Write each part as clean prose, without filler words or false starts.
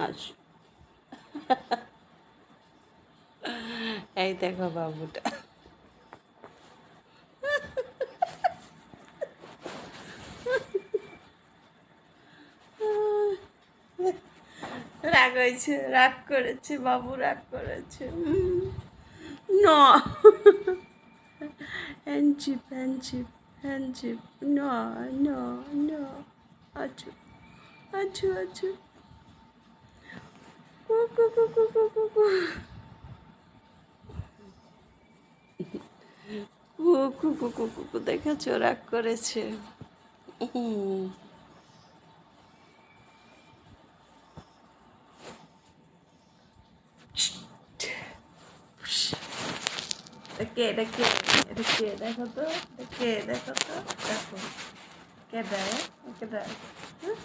আসো। এই দেখো বাবুটা রাগ হয়েছে, রাগ করেছে বাবু, রাগ করেছে। না, হ্যান্ডশিপ হ্যান্ডশিপ হ্যান্ডশিপ। না না না। আচ্ছা আচ্ছা আচ্ছা। কু কু কু কু কু কু কু কু কু কু কু কু কু, দেখেছো রাগ করেছে। হুম। এটা কে, এটা কে দেখো তো, এটা কে দেখো তো, দেখো কে দেয়, কে দেয়, হ্যাঁ?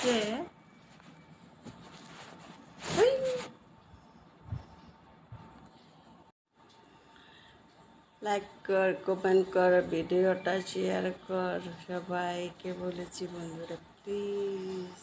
কে? হুই। লাইক কর, কমেন্ট কর, ভিডিওটা শেয়ার কর, সবাইকে বলেছি বন্ধুরা প্লিজ।